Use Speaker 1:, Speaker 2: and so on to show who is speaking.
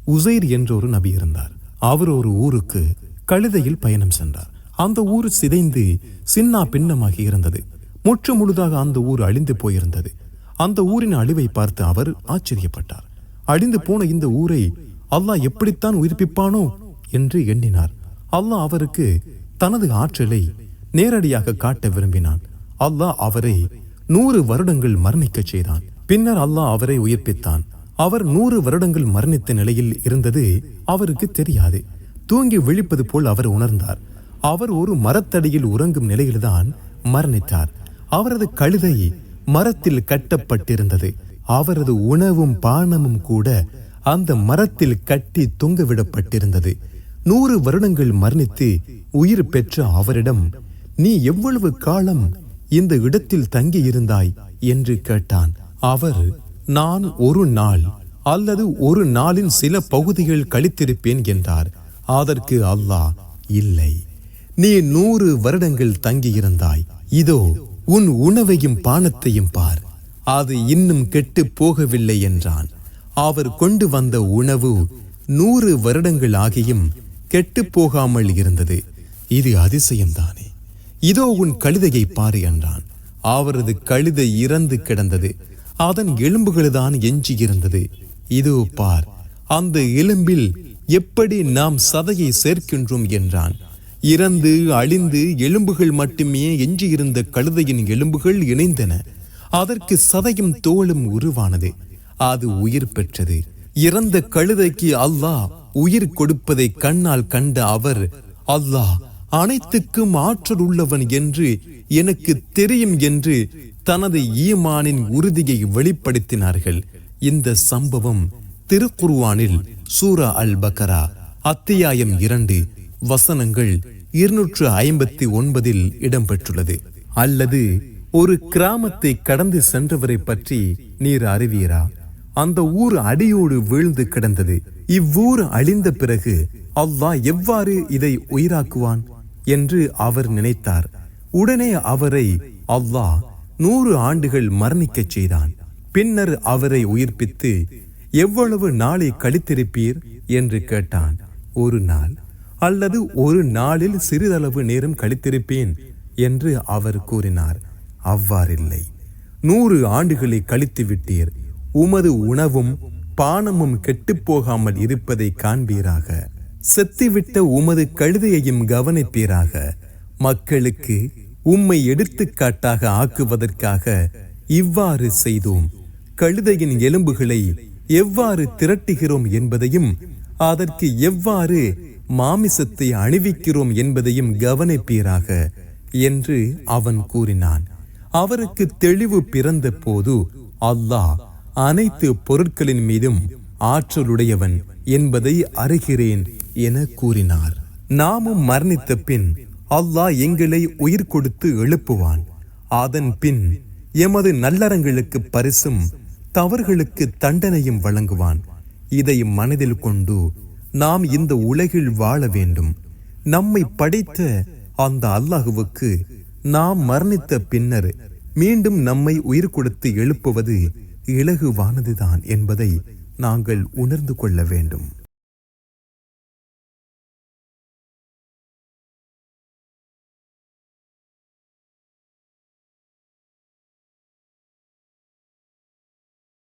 Speaker 1: உசைர் என்ற ஒரு நபி இருந்தார். அவர் ஒரு ஊருக்கு கழுதையில் பயணம் சென்றார். அந்த ஊர் சிதைந்து சின்னா பின்னமாகி இருந்தது. முற்று முழுதாக அந்த ஊர் அழிந்து போயிருந்தது. அந்த ஊரின் அழிவை பார்த்து அவர் ஆச்சரியப்பட்டார். அழிந்து போன இந்த ஊரை அல்லாஹ் எப்படித்தான் உயிர்ப்பிப்பானோ என்று எண்ணினார். அல்லாஹ் அவருக்கு தனது ஆற்றலை நேரடியாக காட்ட விரும்பினான். அல்லாஹ் அவரை 100 வருடங்கள் மரணிக்க செய்தான். பின்னர் அல்லாஹ் அவரை உயிர்ப்பித்தான். அவர் 100 வருடங்கள் மரணித்த நிலையில் இருந்தது அவருக்கு தெரியாது. தூங்கி விழிப்பது போல் அவர் உணர்ந்தார். அவர் ஒரு மரத்தடியில் உறங்கும் நிலையில்தான் மரணித்தார். அவரது கழுதை மரத்தில் கட்டப்பட்டிருந்தது. அவரது உணவும் பானமும் கூட அந்த மரத்தில் கட்டி தொங்கவிடப்பட்டிருந்தது. 100 வருடங்கள் மரணித்து உயிர் பெற்ற அவரிடம், நீ எவ்வளவு காலம் இந்த இடத்தில் தங்கி இருந்தாய் என்று கேட்டான். அவர், நான் ஒரு நாள் அல்லது ஒரு நாளின் சில பகுதிகள் கழித்திருப்பேன் என்றார். அதற்கு அல்லாஹ், இல்லை, நீ 100 வருடங்கள் தங்கியிருந்தாய். இதோ உன் உணவையும் பானத்தையும் பார், அது இன்னும் கெட்டு போகவில்லை என்றான். அவர் கொண்டு வந்த உணவு 100 வருடங்கள் ஆகியும் கெட்டு போகாமல் இருந்தது. இது அதிசயம்தானே. இதோ உன் கழுதையை பாரு என்றான். அவரது கழுதை இறந்து கிடந்தது. அதன் எலும்புகள்தான் எஞ்சியிருந்தது. இதோ பார், அந்த எலும்பில் எப்படி நாம் சதையை சேர்க்கின்றோம் என்றான். இறந்து அழிந்து எலும்புகள் மட்டுமே எஞ்சியிருந்த கழுதையின் எலும்புகள் இணைந்தன. அதற்கு சதையும் தோளும் உருவானது. அது உயிர் பெற்றது. இறந்த கழுதைக்கு அல்லாஹ் உயிர் கொடுப்பதை கண்ணால் கண்ட அவர், அல்லாஹ் அனைத்துக்கும் ஆற்றல் உள்ளவன் என்று எனக்கு தெரியும் என்று தனது ஈமானின் உறுதியை வெளிப்படுத்தினார்கள். இந்த சம்பவம் திருக்குர்ஆனில் சூரா அல் பக்ரா அத்தியாயம் 2 வசனங்கள் 259 இடம்பெற்றுள்ளது. அல்லது ஒரு கிராமத்தை கடந்து சென்றவரை பற்றி நீர் அறிவீரா? அந்த ஊர் அடியோடு வீழ்ந்து கிடந்தது. இவ்வூர் அழிந்த பிறகு அல்லாஹ் எவ்வாறு இதை உயிராக்குவான் என்று அவர் நினைத்தார். உடனே அவரை அல்லாஹ் 100 ஆண்டுகள் மரணிக்கச் செய்தான். பின்னர் அவரை உயிர்ப்பித்து, எவ்வளவு நாளை கழித்திருப்பீர் என்று கேட்டான். ஒரு நாள் அல்லது ஒரு நாளில் சிறிதளவு நேரம் கழித்திருப்பேன் என்று அவர் கூறினார். அவ்வாறில்லை, 100 ஆண்டுகளை கழித்து விட்டீர். உமது உணவும் பானமும் கெட்டுப்போகாமல் இருப்பதை காண்பீராக. செத்துவிட்ட உமது கழுதையையும் கவனிப்பீராக. மக்களுக்கு உம்மை எடுத்துக்காட்டாக ஆக்குவதற்காக இவ்வாறு செய்தோம். கழுதையின் எலும்புகளை எவ்வாறு திரட்டுகிறோம் என்பதையும் அதற்கு எவ்வாறு மாமிசத்தை அணிவிக்கிறோம் என்பதையும் கவனிப்பீராக என்று அவன் கூறினான். அவருக்கு தெளிவு பிறந்த போது அல்லாஹ் அனைத்து பொருட்களின் மீதும் ஆற்றலுடையவன் என்பதை அறிகிறேன் என கூறினார். நாமும் மரணித்த பின் அல்லாஹ் எங்களை உயிர் கொடுத்து எழுப்புவான். அதன் பின் எமது நல்லறங்களுக்கு பரிசும் தவறுகளுக்கு தண்டனையும் வழங்குவான். இதை மனதில் கொண்டு நாம் இந்த உலகில் வாழ வேண்டும். நம்மை படைத்த அந்த அல்லாஹுவுக்கு நாம் மரணித்த பின்னர் மீண்டும் நம்மை உயிர் கொடுத்து எழுப்புவது இலகுவானதுதான் என்பதை நாங்கள் உணர்ந்து கொள்ள வேண்டும்.